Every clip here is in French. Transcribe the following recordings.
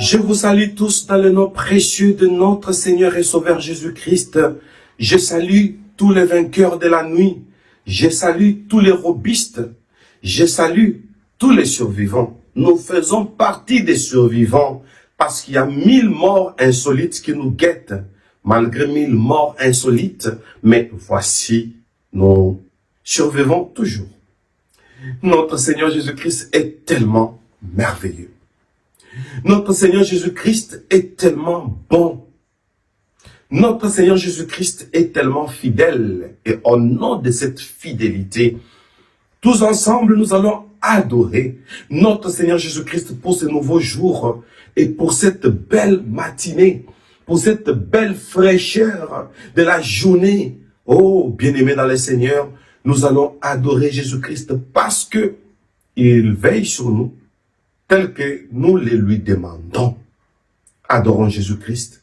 Je vous salue tous dans le nom précieux de notre Seigneur et Sauveur Jésus-Christ. Je salue tous les vainqueurs de la nuit. Je salue tous les robistes. Je salue tous les survivants. Nous faisons partie des survivants parce qu'il y a 1000 morts insolites qui nous guettent. Malgré 1000 morts insolites, mais voici, nous survivons toujours. Notre Seigneur Jésus-Christ est tellement merveilleux. Notre Seigneur Jésus-Christ est tellement bon. Notre Seigneur Jésus-Christ est tellement fidèle. Et au nom de cette fidélité, tous ensemble, nous allons adorer notre Seigneur Jésus-Christ pour ce nouveau jour et pour cette belle matinée, pour cette belle fraîcheur de la journée. Oh, bien-aimés dans le Seigneur, nous allons adorer Jésus-Christ parce que il veille sur nous tel que nous le lui demandons. Adorons Jésus-Christ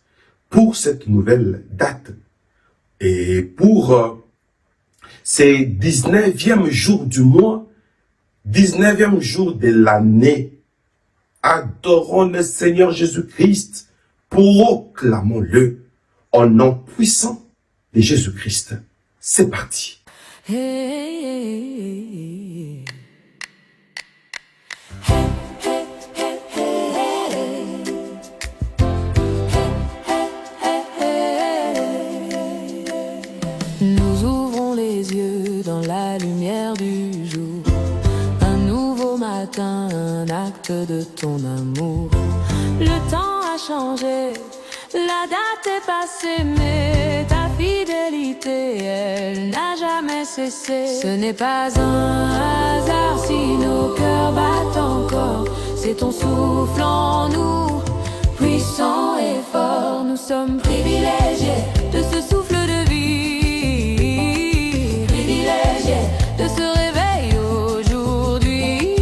pour cette nouvelle date et pour ces 19e jour du mois, 19e jour de l'année. Adorons le Seigneur Jésus-Christ, proclamons-le au nom puissant de Jésus-Christ. C'est parti. Hey, hey, nous ouvrons les yeux dans la lumière du jour. Un nouveau matin, un acte de ton amour. Le temps a changé, la date est passée, mais ta fidélité, elle n'a jamais cessé. Ce n'est pas un hasard si nos cœurs battent encore. C'est ton souffle en nous, puissant et fort. Nous sommes privilégiés de ce souffle de vie, privilégiés de ce réveil aujourd'hui,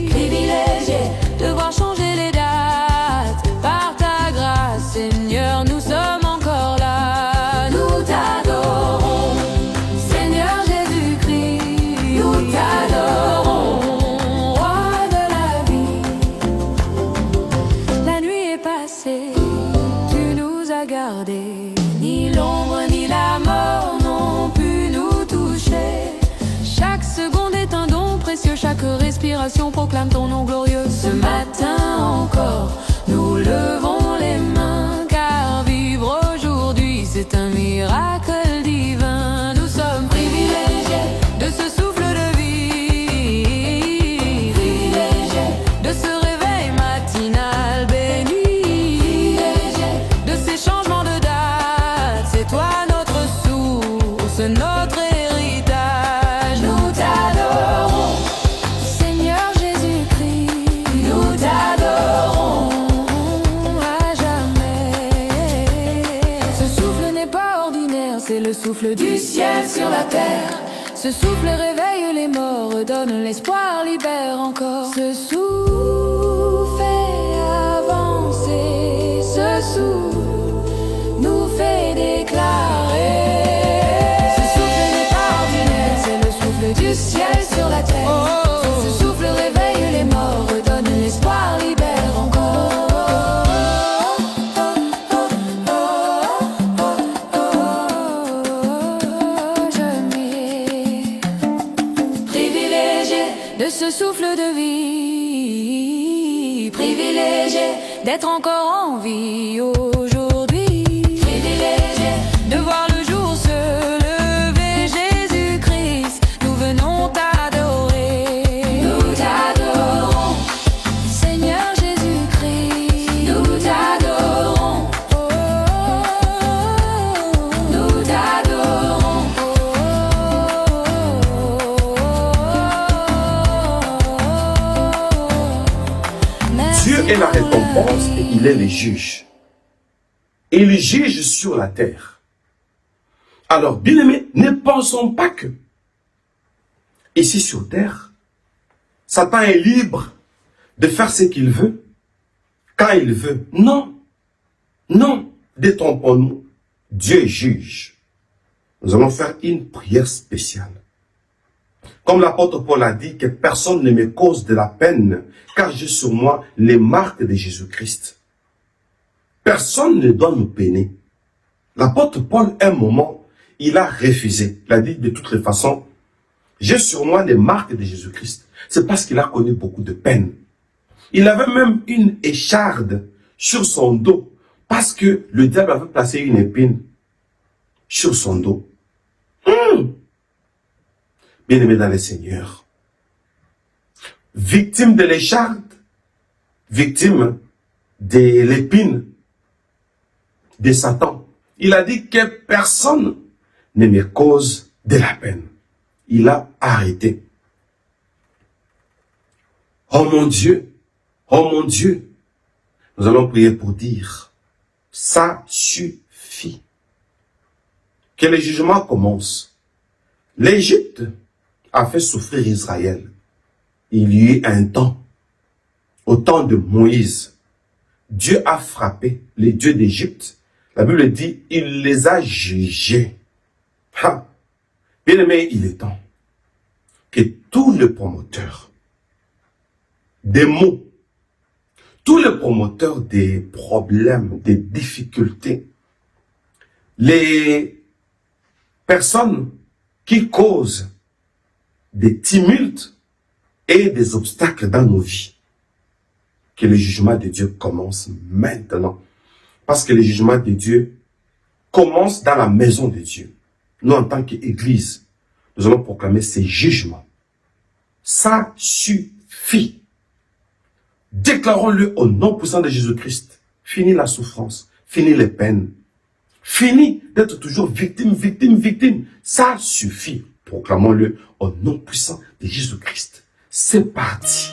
privilégiés de voir changer les dates par ta grâce, Seigneur. Nous sommes encore là, nous t'adorons, Seigneur Jésus-Christ, nous t'adorons, roi de la vie. La nuit est passée, tu nous as gardés, ni l'ombre ni la mort n'ont pu nous toucher. Chaque seconde est un don précieux, chaque respiration proclame ton nom glorieux. Ce matin encore, nous levons les mains, car vivre aujourd'hui, c'est un miracle divin. Nous sommes privilégiés de ce souffle de vie, privilégiés de ce réveil matinal béni, privilégiés de ces changements de date. C'est toi notre source, notre héritage. Nous t'adorons, Seigneur Jésus-Christ, nous t'adorons à jamais. Ce souffle n'est pas ordinaire, c'est le souffle du ciel sur la terre. Ce souffle réveille les morts, donne l'espoir, libère encore. Ce souffle fait avancer, ce souffle nous fait déclarer. Ce souffle n'est pas ordinaire, c'est le souffle du ciel sur la terre. Ce souffle réveille les morts, donne l'espoir, libère encore. Jamais privilégié de ce souffle de vie, privilégié d'être encore en vie aujourd'hui, privilégié de voir le jour se lever. Jésus-Christ, nous venons t'adorer. Nous t'adorons, Seigneur Jésus-Christ, nous t'adorons. Nous t'adorons. Dieu est la récompense et il est le juge. Et il juge sur la terre. Alors, bien-aimés, ne pensons pas que ici sur terre, Satan est libre de faire ce qu'il veut, quand il veut. Non, non, détrompons-nous. Dieu juge. Nous allons faire une prière spéciale. Comme l'apôtre Paul a dit, que personne ne me cause de la peine, car j'ai sur moi les marques de Jésus-Christ. Personne ne doit nous peiner. L'apôtre Paul, un moment, il a refusé. Il a dit de toutes les façons, j'ai sur moi les marques de Jésus-Christ. C'est parce qu'il a connu beaucoup de peine. Il avait même une écharde sur son dos parce que le diable avait placé une épine sur son dos. Bien-aimé dans le Seigneur, victime de l'écharde, victime de l'épine de Satan. Il a dit que personne ne me cause de la peine. Il a arrêté. Oh mon Dieu, nous allons prier pour dire, ça suffit. Que le jugement commence. L'Égypte a fait souffrir Israël. Il y eut un temps, au temps de Moïse, Dieu a frappé les dieux d'Égypte. La Bible dit, il les a jugés. Bien aimé, il est temps que tous les promoteurs des maux, tous les promoteurs des problèmes, des difficultés, les personnes qui causent des tumultes et des obstacles dans nos vies, que le jugement de Dieu commence maintenant. Parce que le jugement de Dieu commence dans la maison de Dieu. Nous, en tant qu'Église, nous allons proclamer ces jugements. Ça suffit. Déclarons-le au nom puissant de Jésus-Christ. Fini la souffrance, fini les peines. Fini d'être toujours victime. Ça suffit. Proclamons-le au nom puissant de Jésus-Christ. C'est parti.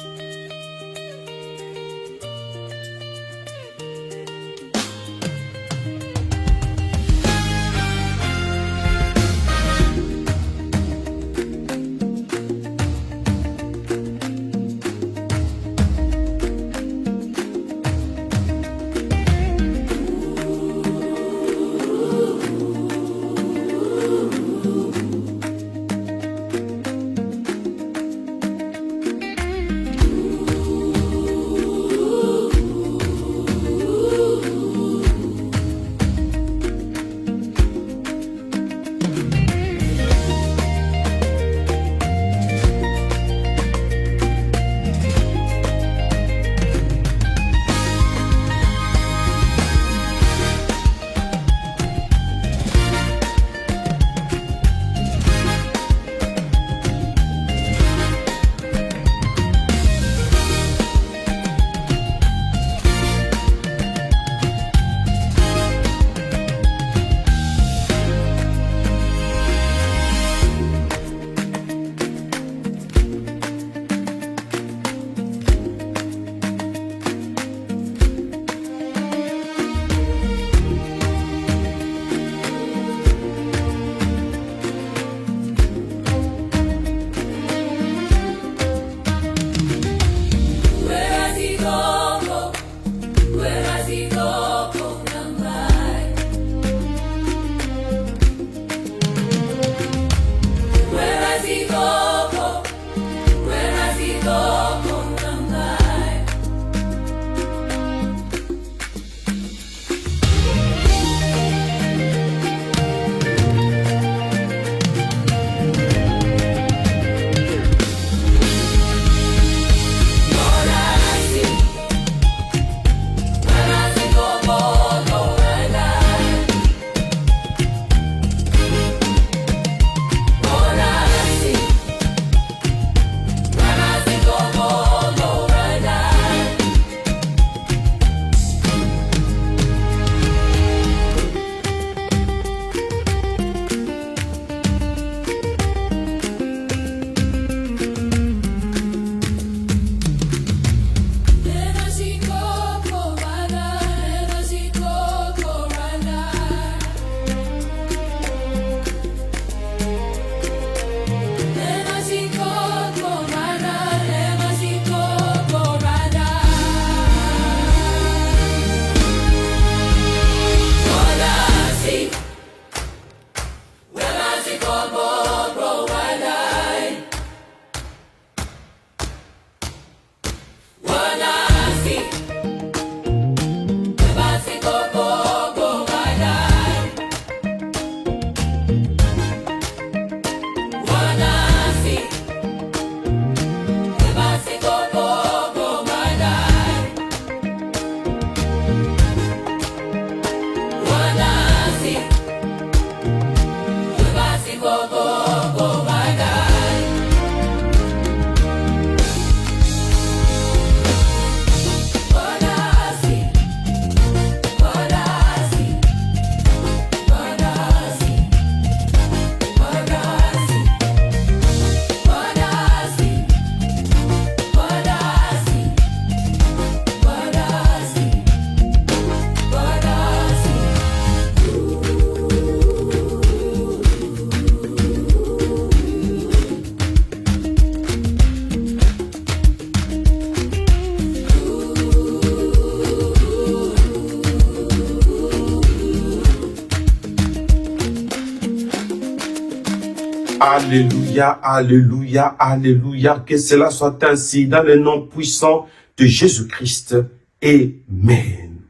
Alléluia, alléluia, alléluia. Que cela soit ainsi dans le nom puissant de Jésus-Christ. Amen.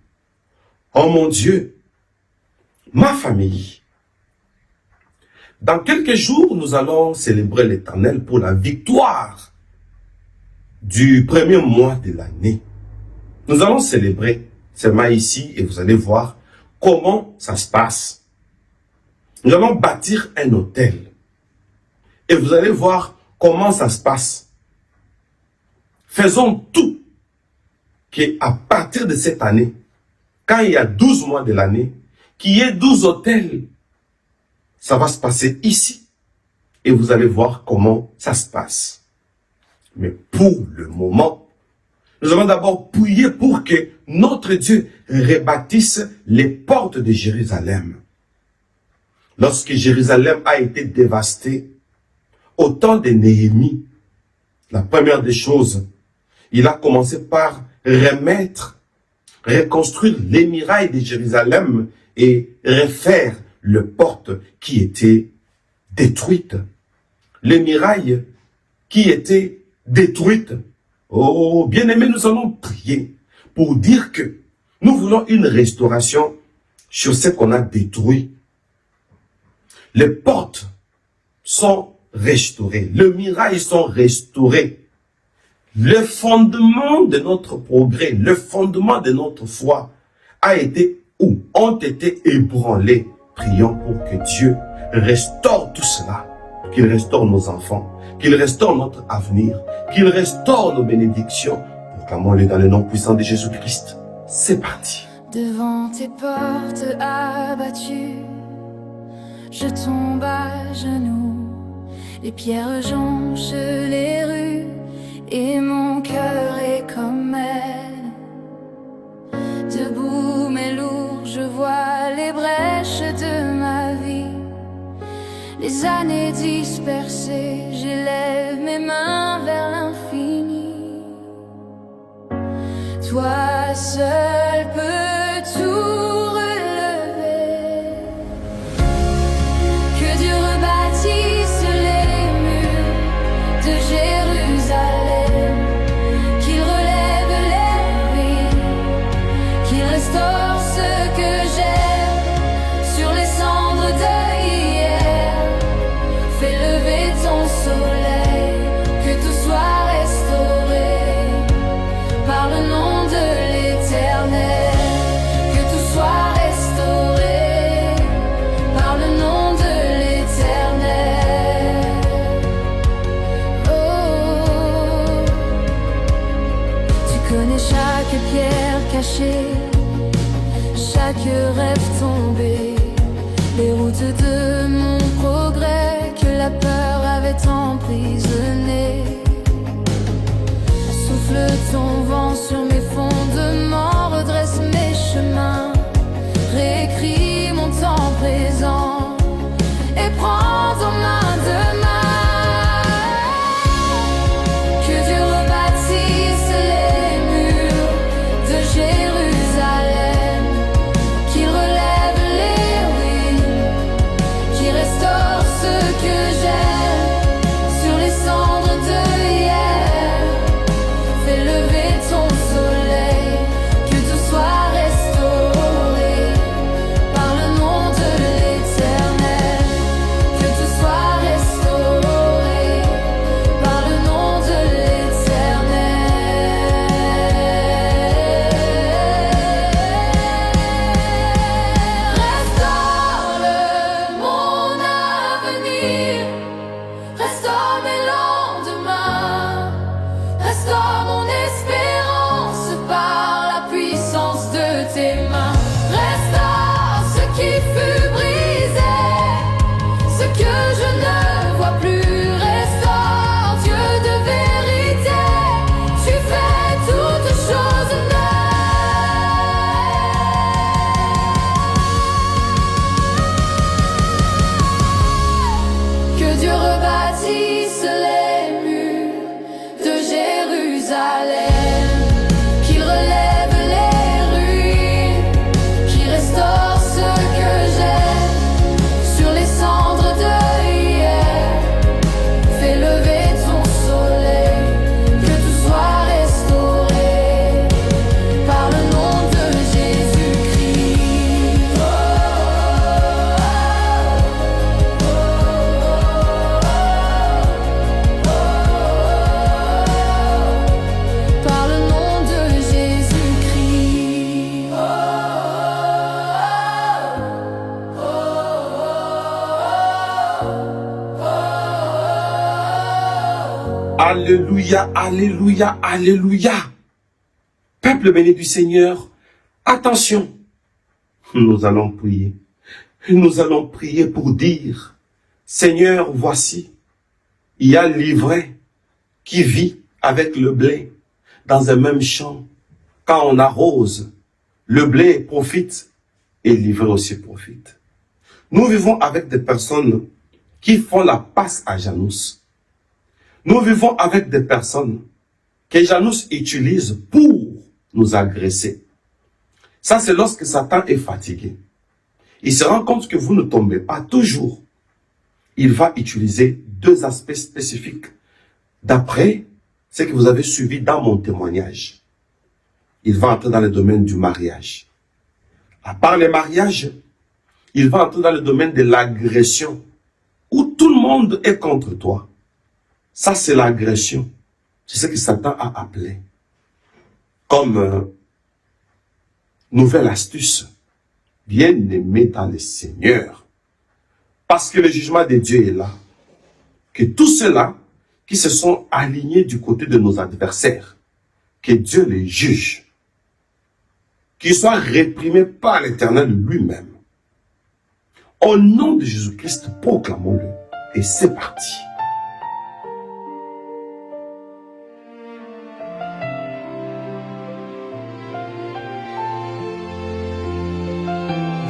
Oh mon Dieu, ma famille, dans quelques jours, nous allons célébrer l'Éternel pour la victoire du premier mois de l'année. Nous allons célébrer seulement ici et vous allez voir comment ça se passe. Nous allons bâtir un hôtel et vous allez voir comment ça se passe. Faisons tout qu'à partir de cette année, quand il y a 12 mois de l'année, qu'il y ait 12 hôtels. Ça va se passer ici et vous allez voir comment ça se passe. Mais pour le moment, nous allons d'abord prier pour que notre Dieu rebâtisse les portes de Jérusalem. Lorsque Jérusalem a été dévastée, au temps de Néhémie, la première des choses, il a commencé par reconstruire les murailles de Jérusalem et refaire les portes qui étaient détruites. Les murailles qui étaient détruites. Oh, bien-aimés, nous allons prier pour dire que nous voulons une restauration sur ce qu'on a détruit. Les portes sont restaurées, les murailles sont restaurées. Le fondement de notre progrès, le fondement de notre foi a été ou ont été ébranlés. Prions pour que Dieu restaure tout cela, qu'il restaure nos enfants, qu'il restaure notre avenir, qu'il restaure nos bénédictions. Proclamons-le dans le nom puissant de Jésus-Christ. C'est parti. Devant tes portes abattues, je tombe à genoux. Les pierres jonchent les rues et mon cœur est comme elle. Debout mais lourd, je vois les brèches de ma vie. Les années dispersées, j'élève mes mains vers l'infini. Toi seul peux tout relever. Que Dieu rebâtisse les murs de Jérusalem, qu'il relève les ruines, qu'il restaure ce que j'aime sur les cendres de hier. Fais lever ton soleil, que tout soit restauré par le nom de l'Éternel. Que tout soit restauré par le nom de l'Éternel. Oh, tu connais chaque pierre cachée, chaque rêve tombé, les routes de mon progrès que la peur avait emprisonné. Souffle ton vent sur mes fondements, redresse mes chemins, réécris mon temps présent et prends ton main de main. Que Dieu rebâtisse les murs de Jérusalem, qu'il relève les ruines, qu'il restaure ce que j'aime sur les cendres de hier. Fais lever ton soleil, que tout soit restauré par le nom de l'Éternel. Que tout soit restauré par le nom de l'Éternel. Restaure mon avenir, restaure mes lendemains, restaure mon espérance par la puissance de tes mains. Restaure ce qui fut brisé, ce que je ne vois plus. Restaure, Dieu de vérité, tu fais toutes choses neuves. Que Dieu rebâtisse les murs de Jérusalem, qu'il relève les ruines, qu'il restaure ce que j'aime sur les cendres de hier. Alléluia, alléluia, alléluia. Peuple béni du Seigneur, attention. Nous allons prier. Nous allons prier pour dire, Seigneur, voici, il y a l'ivraie qui vit avec le blé dans un même champ. Quand on arrose, le blé profite et l'ivraie aussi profite. Nous vivons avec des personnes qui font la passe à Janus. Nous vivons avec des personnes que Janus utilise pour nous agresser. Ça, c'est lorsque Satan est fatigué. Il se rend compte que vous ne tombez pas toujours. Il va utiliser deux aspects spécifiques d'après ce que vous avez suivi dans mon témoignage. Il va entrer dans le domaine du mariage. À part le mariage, il va entrer dans le domaine de l'agression, où tout le monde est contre toi. Ça, c'est l'agression. C'est ce que Satan a appelé comme nouvelle astuce. Bien-aimé dans le Seigneur. Parce que le jugement de Dieu est là. Que tous ceux-là qui se sont alignés du côté de nos adversaires, que Dieu les juge. Qu'ils soient réprimés par l'Éternel lui-même. Au nom de Jésus-Christ, proclamons-le. Et c'est parti.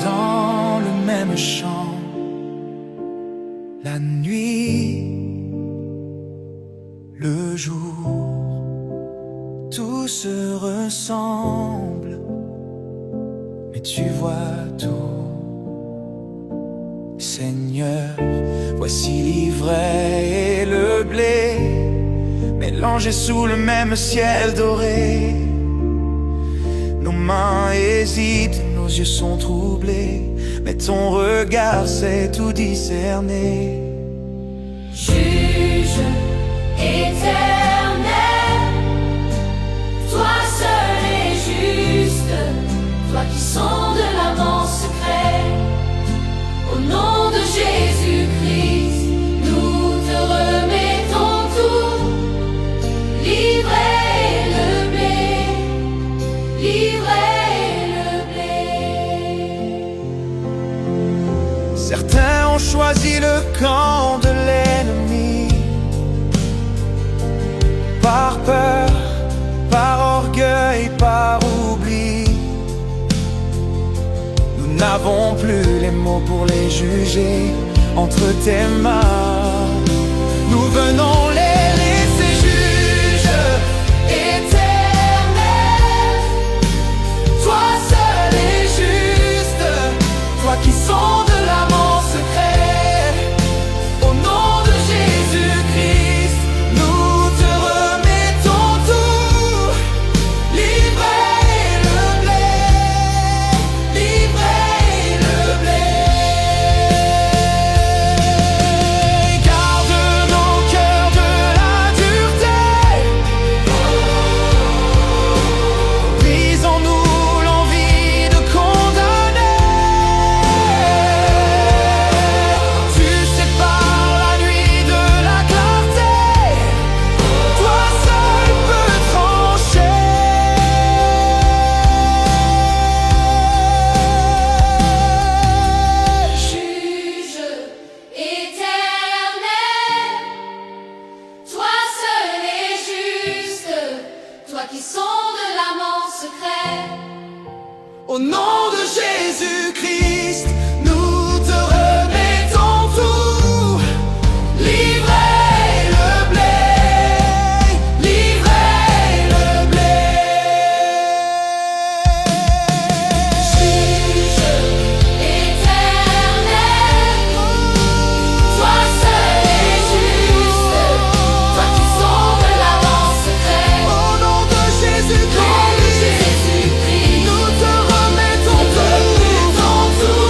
Dans le même champ, la nuit, le jour, tout se ressemble, mais tu vois tout. Seigneur, voici l'ivraie et le blé, mélangés sous le même ciel doré. Nos mains hésitent, nos yeux sont troublés, mais ton regard sait tout discerner. Juge éternel, toi seul es juste, toi qui sondes l'âme en secret. Au nom de Jésus-Christ, nous te remettons tout, l'ivraie et le blé, l'ivraie et le blé. Certains ont choisi le camp de l'ennemi, par peur, par orgueil, par oubli. Nous n'avons plus les mots pour les juger. Entre tes mains, nous venons les laisser. Juge éternel, toi seul es juste, toi qui sondes l'âme en secret. Au nom de Jésus-Christ, nous te remettons tout, l'ivraie et le blé, l'ivraie et le blé. Garde nos cœurs de la dureté, brise en nous l'envie de condamner. Tu sépares la nuit de la clarté, toi seul peux trancher. Juge éternel, toi seul es juste, toi qui sondes l'âme en secret. Au nom de Jésus-Christ, nous te remettons tout, l'ivraie et le blé, l'ivraie et le blé. Juge éternel, toi seul es juste, toi qui sondes l'âme en secret. Au nom de Nom de Jésus-Christ, Jésus-Christ, nous te remettons tout,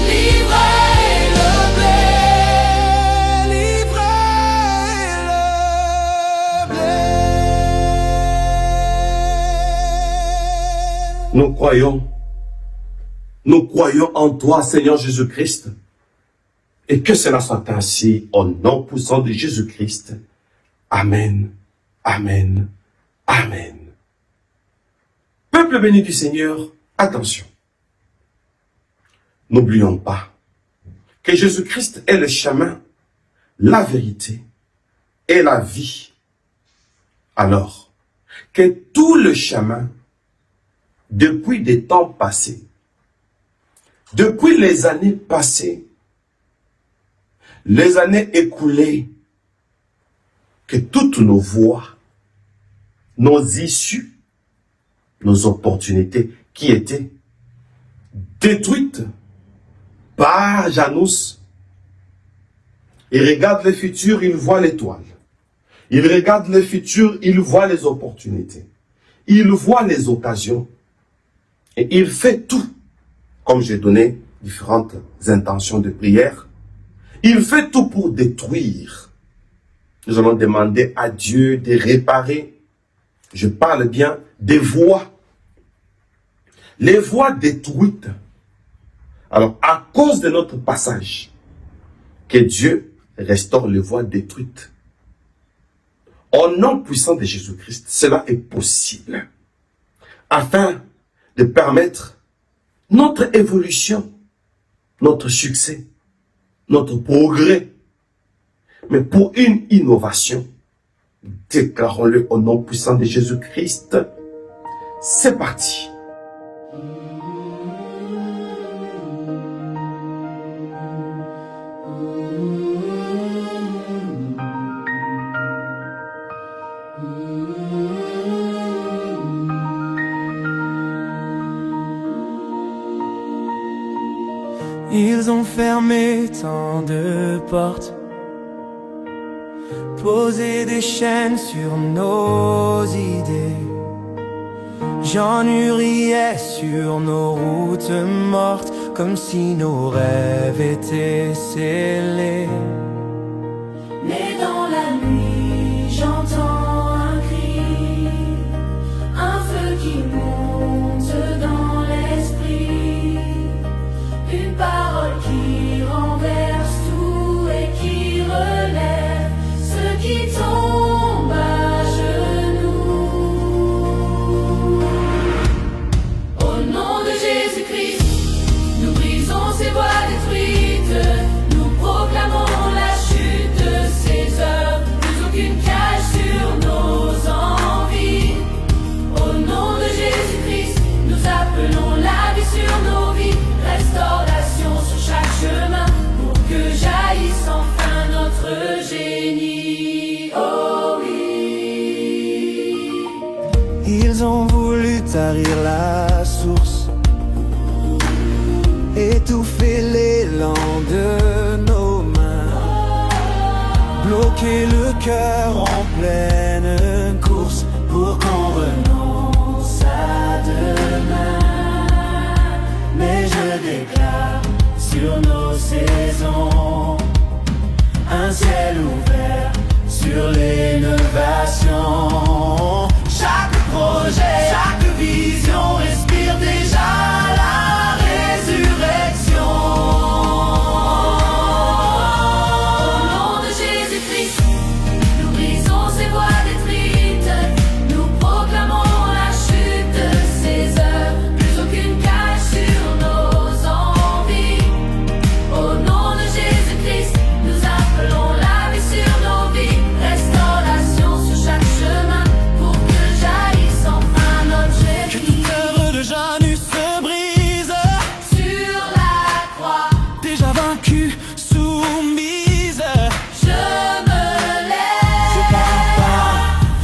l'ivraie et le blé. l'ivraie et le blé. Nous croyons en toi, Seigneur Jésus-Christ. Et que cela soit ainsi au nom puissant de Jésus-Christ. Amen, amen, amen. Peuple béni du Seigneur, attention. N'oublions pas que Jésus-Christ est le chemin, la vérité et la vie. Alors, que tout le chemin, depuis des temps passés, depuis les années passées, les années écoulées, que toutes nos voies, nos issues, nos opportunités qui étaient détruites par Janus. Il regarde le futur, il voit l'étoile. Il regarde le futur, il voit les opportunités. Il voit les occasions. Et il fait tout, comme j'ai donné différentes intentions de prière. Il fait tout pour détruire. Nous allons demander à Dieu de réparer. Je parle bien des voies. Les voies détruites. Alors, à cause de notre passage, que Dieu restaure les voies détruites. Au nom puissant de Jésus-Christ, cela est possible. Afin de permettre notre évolution, notre succès, notre progrès. Mais pour une innovation, déclarons-le au nom puissant de Jésus-Christ. C'est parti. Ils ont fermé tant de portes, posé des chaînes sur nos idées. J'ennuierais sur nos routes mortes, comme si nos rêves étaient scellés. Mais dans la nuit, j'entends un cri, un feu qui monte dans l'esprit, une parole qui renverse tout et qui relève ceux qui tombent à genoux. Au nom de Jésus-Christ, nous brisons ces voies détruites, nous proclamons la chute de ces œuvres, plus aucune cage sur nos envies. Au nom de Jésus-Christ, nous appelons la vie sur nos vies, restauration sur chaque chemin, pour que jaillisse enfin notre génie. Oh oui. Ils ont voulu tarir la source, étouffer l'élan de nos mains, bloquer le cœur en pleine course pour qu'on renonce à demain. Mais je déclare sur nos saisons un ciel ouvert sur l'innovation. Chaque projet, chaque vision respire déjà la résurrection. Au nom de Jésus-Christ, nous brisons ces voies détruites, nous proclamons la chute de ces œuvres, plus aucune cage sur nos envies. Au nom de Jésus-Christ, nous appelons la vie sur nos vies, restauration sur chaque chemin, pour que jaillisse enfin notre Que génie. toute œuvre de Janus se brise, Sur la croix, déjà vaincue, soumise. je me Je lève. pars pas,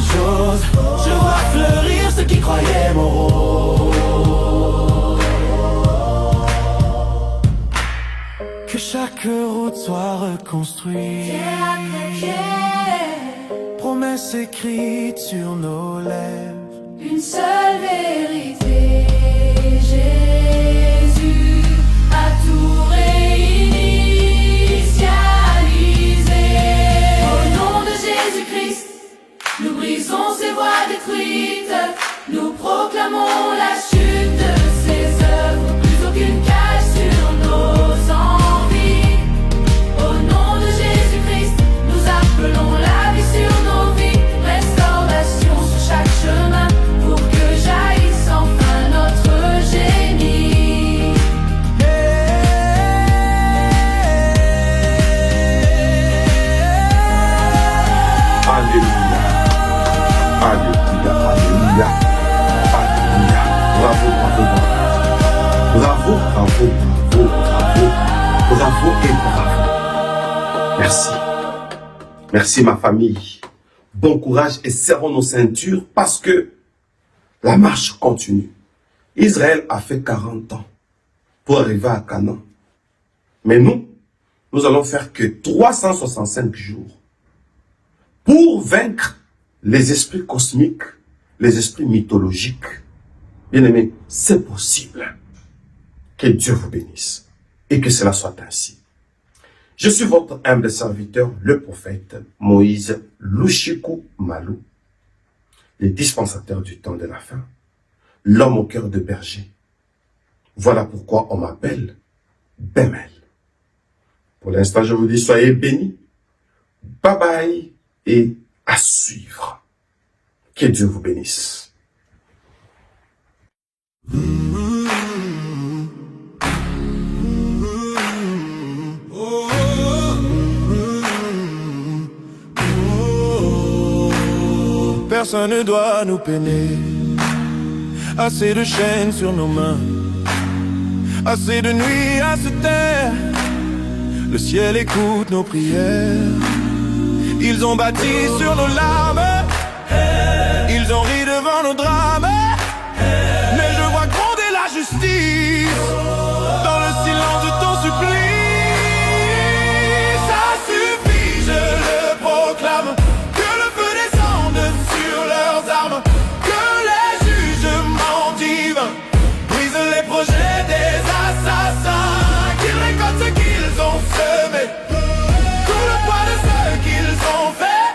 j'ose, je vois fleurir ceux qui croyaient moraux. Que chaque route soit reconstruite, promesse écrite sur nos lèvres. Une seule vérité, Jésus a tout réinitialisé. Au nom de Jésus-Christ, nous brisons ces voies détruites, nous proclamons la chute de ces œuvres, plus aucune cage sur nos envies. Au nom de Jésus-Christ, nous appelons la vie sur nos vies, bravo, bravo, bravo, bravo et bravo. Merci. Merci ma famille. Bon courage et serrons nos ceintures parce que la marche continue. Israël a fait 40 ans pour arriver à Canaan. Mais nous allons faire que 365 jours pour vaincre les esprits cosmiques, les esprits mythologiques. Bien-aimés, c'est possible. Que Dieu vous bénisse et que cela soit ainsi. Je suis votre humble serviteur, le prophète Moïse Lushiku Malou, le dispensateur du temps de la fin, l'homme au cœur de berger. Voilà pourquoi on m'appelle Bemel. Pour l'instant, je vous dis soyez bénis. Bye bye et à suivre. Que Dieu vous bénisse. Personne ne doit nous peiner. Assez de chaînes sur nos mains, assez de nuits à se taire. Le ciel écoute nos prières. Ils ont bâti sur nos larmes, ils ont ri devant nos drames. Mais je vois gronder la justice dans le silence de ton supplice. Ça suffit, je le proclame, que le feu descende sur leurs armes, que les jugements divins brisent les projets des assassins, qu'ils récoltent ce qu'ils ont semé, tout le poids de ce qu'ils ont fait,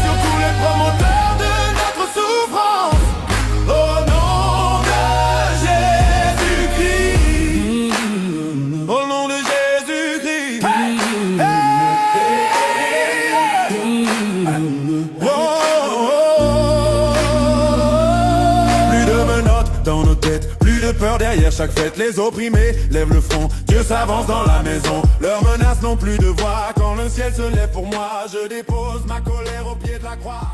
sur tous les promoteurs de notre souffrance, au nom de Jésus-Christ, au nom de Jésus-Christ. Plus de menottes dans nos têtes, plus de peur derrière chaque fête. Les opprimés lèvent le front, Dieu s'avance dans la maison. Leurs menaces n'ont plus de voix, quand le ciel se lève pour moi, je dépose ma colère au pied de la croix.